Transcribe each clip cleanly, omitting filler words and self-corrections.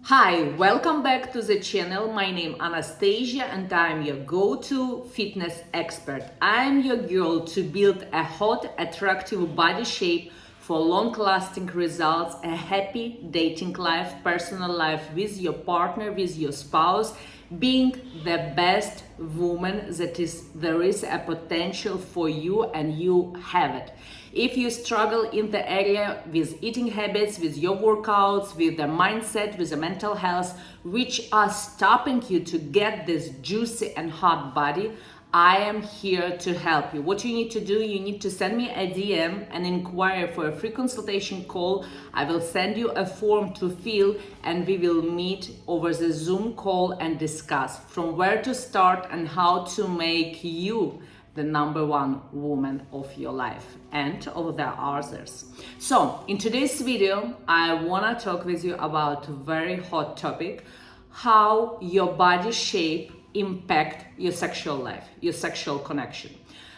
Hi, welcome back to the channel. My name is Anastasia and I'm your go-to fitness expert. I'm your girl to build a hot, attractive body shape for long-lasting results, a happy dating life, personal life with your partner, with your spouse, being the best woman there is a potential for you and you have it. If you struggle in the area with eating habits, with your workouts, with the mindset, with the mental health, which are stopping you to get this juicy and hot body, I am here to help you. What you need to do, you need to send me a DM and inquire for a free consultation call. I will send you a form to fill and we will meet over the Zoom call and discuss from where to start and how to make you the number one woman of your life and of the others. So in today's video, I want to talk with you about a very hot topic, how your body shape impact your sexual life, your sexual connection.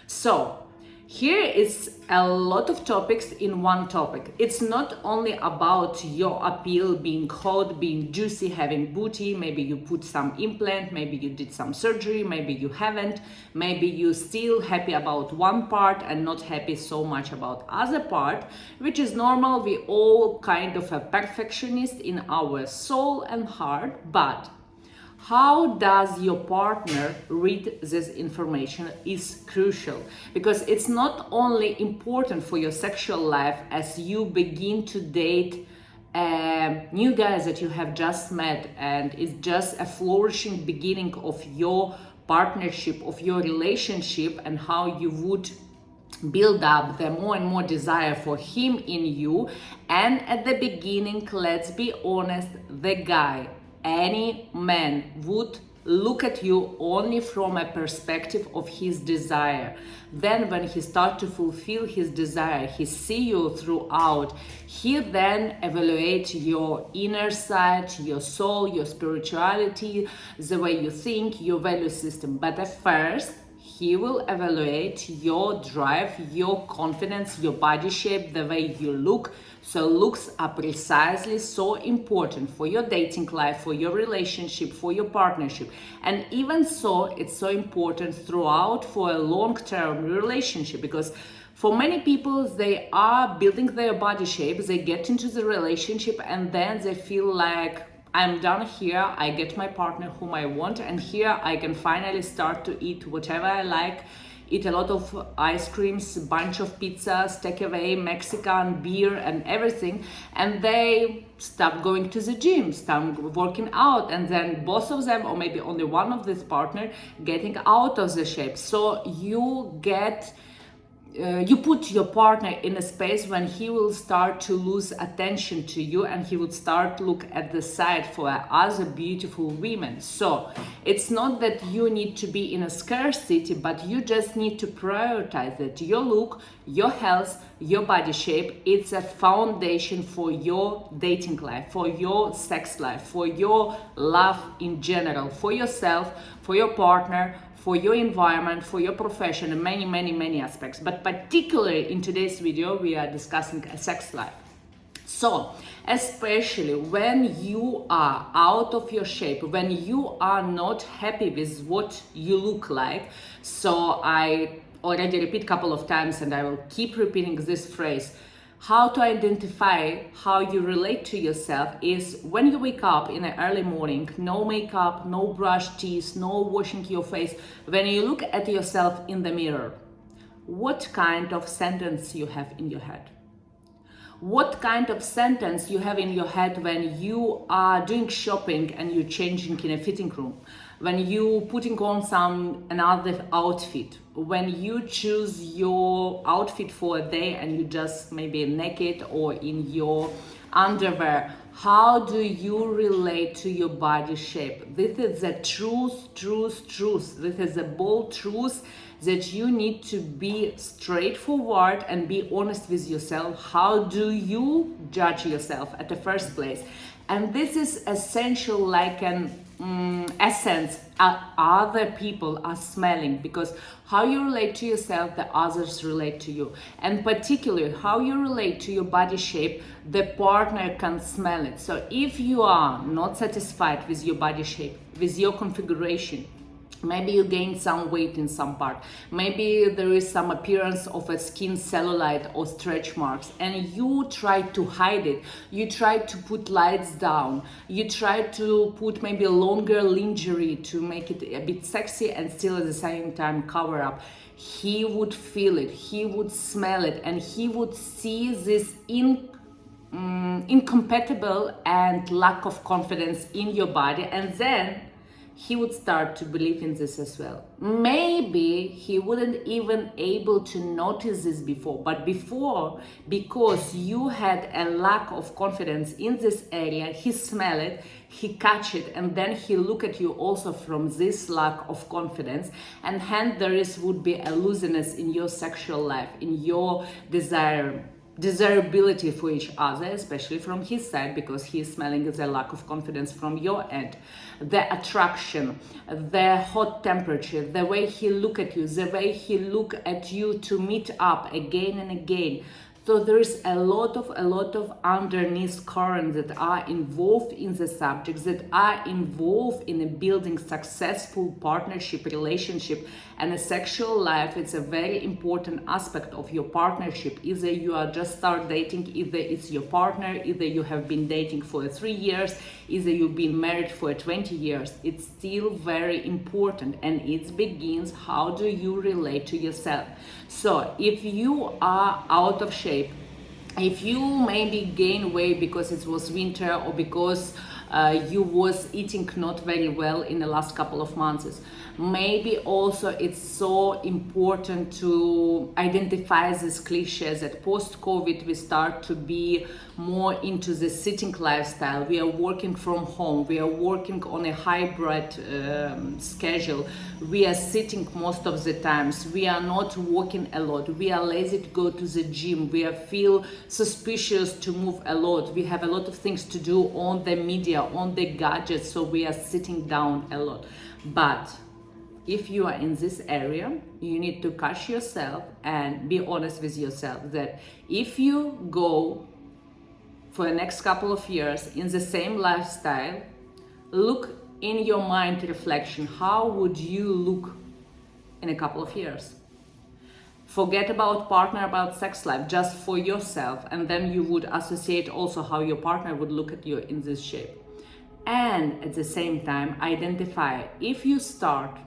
So here is a lot of topics in one topic. It's not only about your appeal, being hot, being juicy, having booty. Maybe you put some implant, maybe you did some surgery, maybe you haven't, maybe you still happy about one part and not happy so much about other part, which is normal. We all kind of a perfectionist in our soul and heart, but how does your partner read this information is crucial, because it's not only important for your sexual life as you begin to date a new guy that you have just met and it's just a flourishing beginning of your partnership, of your relationship, and how you would build up the more and more desire for him in you. And at the beginning, let's be honest, the guy, any man would look at you only from a perspective of his desire. Then when he starts to fulfill his desire, he see you throughout, he then evaluates your inner side, your soul, your spirituality, the way you think, your value system. But at first, he will evaluate your drive, your confidence, your body shape, the way you look. So looks are precisely so important for your dating life, for your relationship, for your partnership. And even so, it's so important throughout for a long-term relationship, because for many people, they are building their body shape, they get into the relationship and then they feel like, I'm done here, I get my partner whom I want, and here I can finally start to eat whatever I like, eat a lot of ice creams, bunch of pizzas, take away Mexican beer and everything, and they stop going to the gym, start working out, and then both of them, or maybe only one of this partner, getting out of the shape. So you get you put your partner in a space when he will start to lose attention to you and he would start to look at the side for other beautiful women. So it's not that you need to be in a scarcity, but you just need to prioritize it. Your look, your health, your body shape, it's a foundation for your dating life, for your sex life, for your love in general, for yourself, for your partner, for your environment, for your profession, and many aspects. But particularly in today's video, we are discussing a sex life. So, especially when you are out of your shape, when you are not happy with what you look like, so I already repeat a couple of times and I will keep repeating this phrase, how to identify how you relate to yourself is when you wake up in the early morning, no makeup, no brushed teeth, no washing your face. When you look at yourself in the mirror, what kind of sentence you have in your head? What kind of sentence you have in your head when you are doing shopping and you're changing in a fitting room, when you putting on another outfit, when you choose your outfit for a day and you just maybe naked or in your underwear? How do you relate to your body shape? This is the truth. This is a bold truth that you need to be straightforward and be honest with yourself. How do you judge yourself at the first place? And this is essential, like an essence other people are smelling, because how you relate to yourself, the others relate to you. And particularly how you relate to your body shape, the partner can smell it. So if you are not satisfied with your body shape, with your configuration, maybe you gained some weight in some part, maybe there is some appearance of a skin cellulite or stretch marks, and you try to hide it, you try to put lights down, you try to put maybe a longer lingerie to make it a bit sexy and still at the same time cover up, he would feel it, he would smell it, and he would see this incompatible and lack of confidence in your body, and then he would start to believe in this as well. Maybe he wouldn't even able to notice this before, but before, because you had a lack of confidence in this area, he smell it, he catch it, and then he look at you also from this lack of confidence, and hence there would be a looseness in your sexual life, in your desirability for each other, especially from his side, because he is smelling the lack of confidence from your end. The attraction, the hot temperature, the way he look at you, the way he look at you to meet up again and again. So there is a lot of underneath currents that are involved in the subjects, that are involved in a building successful partnership relationship. And a sexual life, it's a very important aspect of your partnership. Either you are just start dating, either it's your partner, either you have been dating for 3 years, either you've been married for 20 years. It's still very important, and it begins how do you relate to yourself. So if you are out of shape, if you maybe gain weight because it was winter, or because you was eating not very well in the last couple of months, maybe also it's so important to identify these cliches that post-COVID we start to be more into the sitting lifestyle. We are working from home, we are working on a hybrid schedule, we are sitting most of the times, we are not walking a lot, we are lazy to go to the gym, we feel suspicious to move a lot, we have a lot of things to do on the media, on the gadgets, so we are sitting down a lot. But if you are in this area, you need to catch yourself and be honest with yourself that if you go for the next couple of years in the same lifestyle, look in your mind reflection, how would you look in a couple of years? Forget about partner, about sex life, just for yourself, and then you would associate also how your partner would look at you in this shape. And at the same time, identify if you start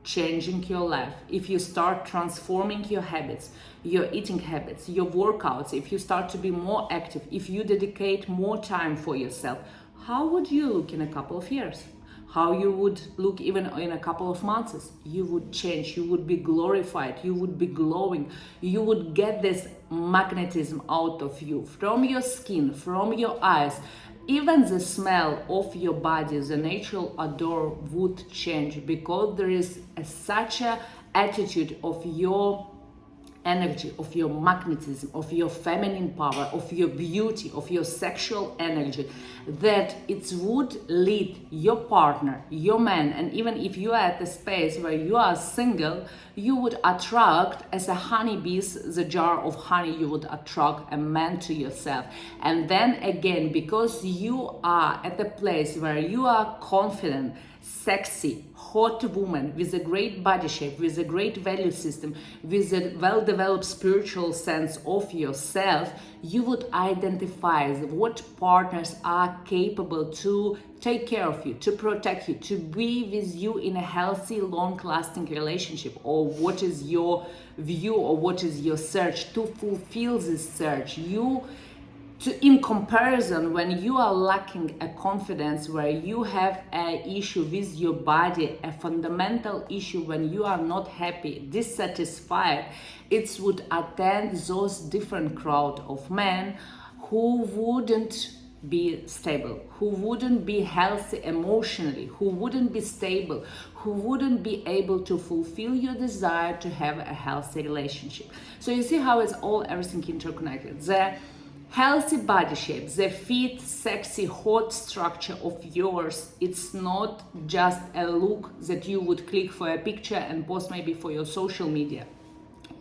changing your life, if you start transforming your habits, your eating habits, your workouts, if you start to be more active, if you dedicate more time for yourself, how would you look in a couple of years? How you would look even in a couple of months? You would change, you would be glorified, you would be glowing, you would get this magnetism out of you, from your skin, from your eyes. Even the smell of your body, the natural odor would change, because there is such a attitude of your energy, of your magnetism, of your feminine power, of your beauty, of your sexual energy, that it would lead your partner, your man, and even if you are at a space where you are single, you would attract, as a honeybees, the jar of honey, you would attract a man to yourself. And then again, because you are at a place where you are confident, sexy, hot woman with a great body shape, with a great value system, with a well-developed spiritual sense of yourself, you would identify what partners are capable to take care of you, to protect you, to be with you in a healthy, long-lasting relationship, or what is your view, or what is your search to fulfill this search. In comparison, when you are lacking a confidence, where you have an issue with your body, a fundamental issue, when you are not happy, dissatisfied, it would attend those different crowd of men who wouldn't be stable, who wouldn't be healthy emotionally, who wouldn't be stable, who wouldn't be able to fulfill your desire to have a healthy relationship. So you see how it's all everything interconnected. The Healthy body shape, the fit, sexy, hot structure of yours, it's not just a look that you would click for a picture and post maybe for your social media.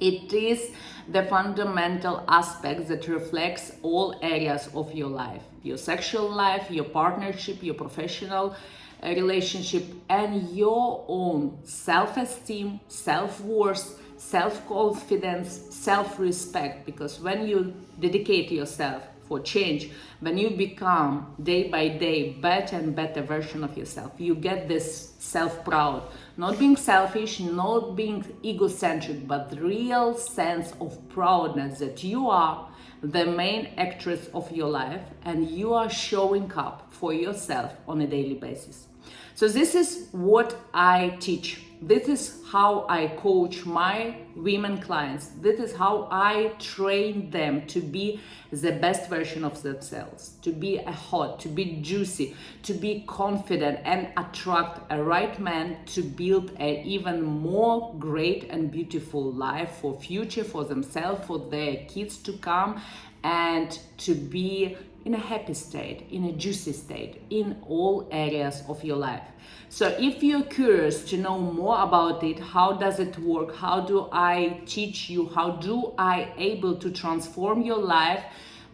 It is the fundamental aspect that reflects all areas of your life, your sexual life, your partnership, your professional relationship, and your own self-esteem, self-worth, self-confidence, self-respect. Because when you dedicate yourself for change, when you become day by day better and better version of yourself, you get this self-proud, not being selfish, not being egocentric, but real sense of proudness that you are the main actress of your life and you are showing up for yourself on a daily basis. So this is what I teach. This is how I coach my women clients. This is how I train them to be the best version of themselves, to be a hot, to be juicy, to be confident and attract a right man to build an even more great and beautiful life for future, for themselves, for their kids to come, and to be in a happy state, in a juicy state, in all areas of your life. So if you're curious to know more about it, how does it work? How do I teach you? How do I able to transform your life?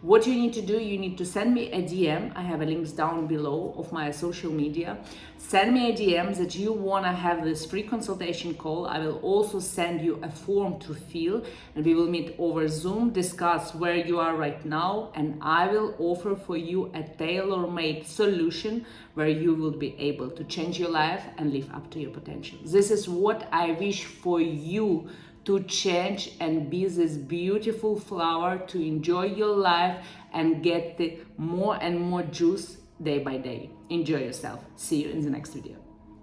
What you need to do, you need to send me a DM. I have a links down below of my social media. Send me a DM that you want to have this free consultation call. I will also send you a form to fill and we will meet over Zoom, discuss where you are right now, and I will offer for you a tailor-made solution where you will be able to change your life and live up to your potential. This is what I wish for you, to change and be this beautiful flower, to enjoy your life and get the more and more juice day by day. Enjoy yourself. See you in the next video.